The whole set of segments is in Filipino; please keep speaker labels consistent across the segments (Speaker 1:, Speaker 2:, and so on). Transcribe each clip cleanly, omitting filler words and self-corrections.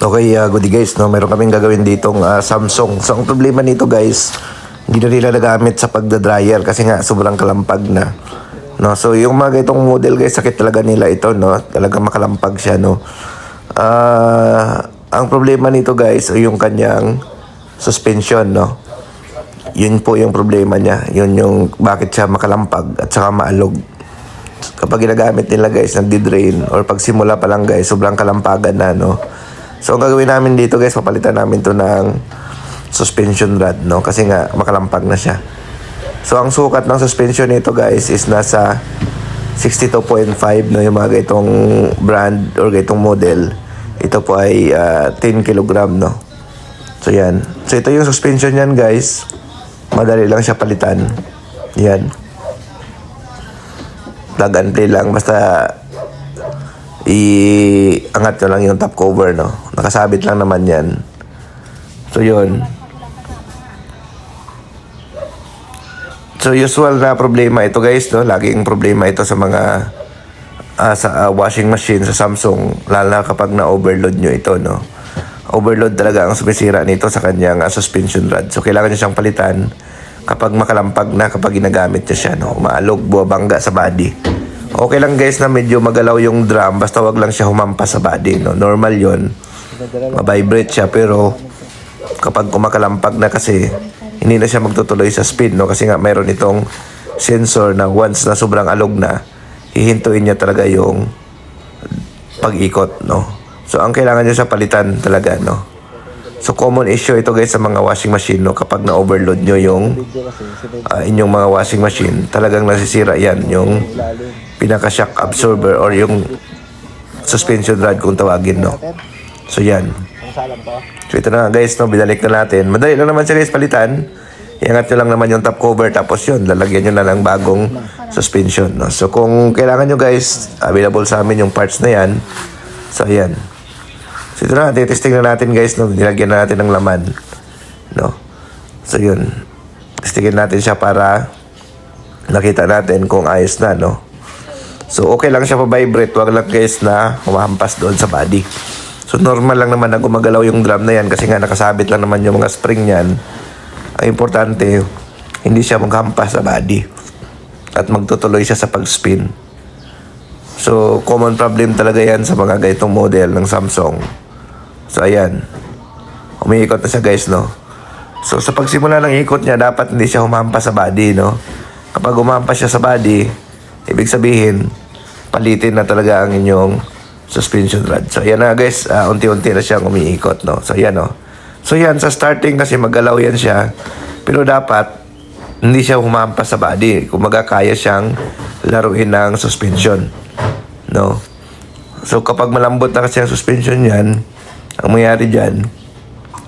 Speaker 1: Okay, good day guys, no? Meron kaming gagawin ditong Samsung. So, ang problema nito guys, hindi na nila nagamit sa pagda-dryer kasi nga sobrang kalampag na. No? So, yung mga itong model guys, sakit talaga nila ito, no? Talagang makalampag siya, no? Ang problema nito guys, yung kanyang suspension, no? Yun po yung problema niya. Yun yung bakit siya makalampag at saka maalog. Kapag ginagamit nila guys, nagdi-drain or pagsimula pa lang guys, sobrang kalampagan na, no? So, ang gagawin namin dito guys, papalitan namin to ng suspension rod, no? Kasi nga, makalampag na siya. So, ang sukat ng suspension nito guys is nasa 62.5, no? Yung mga itong brand or itong model. Ito po ay 10 kg, no? So, yan. So, ito yung suspension yan guys. Madali lang siya palitan. Yan. Plug and play lang. Basta iangat nyo lang yung top cover, no? Nakasabit lang naman yan. So, yun. So, usual na problema ito, guys, no? Laging problema ito sa mga sa washing machine sa Samsung, lalo na kapag na-overload nyo ito, no? Overload talaga ang sumisira nito sa kanyang suspension rod. So, kailangan nyo siyang palitan kapag makalampag na, kapag ginagamit nyo siya, no? Umaalog, buwabangga sa body. Okay lang guys na medyo magalaw yung drum, basta wag lang siya humampas sa body, no? Normal yon, ma-vibrate siya, pero kapag kumakalampag na kasi hindi na siya magtutuloy sa speed, no? Kasi nga mayroon itong sensor na once na sobrang alog na, hihintuin niya talaga yung pag-ikot, no? So ang kailangan niya sa palitan talaga, no? So common issue ito guys sa mga washing machine, no? Kapag na-overload nyo yung inyong mga washing machine, talagang nasisira yan, yung pinaka-shock absorber or yung suspension rod kung tawagin, no? So yan. So ito na guys, no? Binalik na natin. Madali lang naman siya guys palitan. Iangat nyo lang naman yung top cover, tapos yun, lalagyan nyo na ng bagong suspension, no? So kung kailangan nyo guys, available sa amin yung parts na yan. So ayan. So ito na, testing na natin guys, no? Nilagyan na natin ng laman, no? So yun, testingin natin siya para nakita natin kung ayos na, no? So okay lang siya pa-vibrate, wag lang guys na humahampas doon sa body. So normal lang naman na gumagalaw yung drum na yan kasi nga nakasabit lang naman yung mga spring yan. Ang importante, hindi siya maghampas sa body at magtutuloy siya sa pag-spin. So common problem talaga yan sa mga ganitong model ng Samsung. So ayan, umiikot na siya guys, no? So sa pagsimula ng ikot niya, dapat hindi siya humampas sa body, no? Kapag humampas siya sa body, ibig sabihin, palitin na talaga ang inyong suspension rod. So ayan na guys, unti-unti na siyang umiikot, no? So ayan, no? So yan, sa starting kasi magalaw yan siya, pero dapat hindi siya humampas sa body. Kumaga kaya siyang laruin ng suspension, no? So kapag malambot na kasi ang suspension yan, ang mangyari dyan,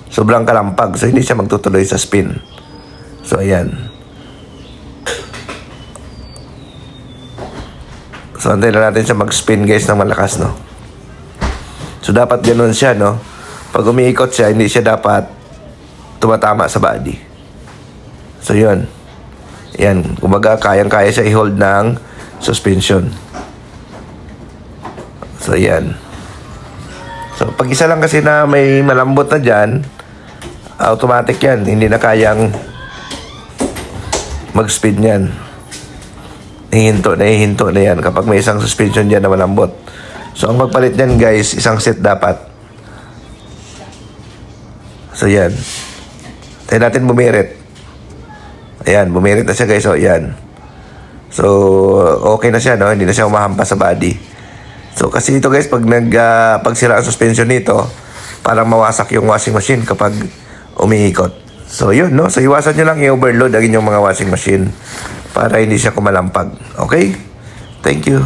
Speaker 1: sobrang kalampag. So, hindi siya magtutuloy sa spin. So, ayan. So, antayin na natin siya mag-spin, guys, ng malakas, no? So, dapat ganun siya, no? Pag umiikot siya, hindi siya dapat tumatama sa body. So, yun. Ayan. Kumbaga, kayang-kaya siya i-hold ng suspension. So, ayan. So, pag isa lang kasi na may malambot na dyan, automatic yan. Hindi na kayang mag-speed niyan. Hihinto na yan kapag may isang suspension dyan na malambot. So, ang pagpalit niyan guys, isang set dapat. So, yan. Tayo natin bumirit. Ayan, bumirit na siya guys. So, yan. So, okay na siya, no? Hindi na siya umahampas sa body. So kasi ito guys, pag pagsira ang suspension nito, parang mawasak yung washing machine kapag umiikot. So yun, no? So iwasan nyo lang i-overload ang inyong mga washing machine para hindi siya kumalampag. Okay? Thank you.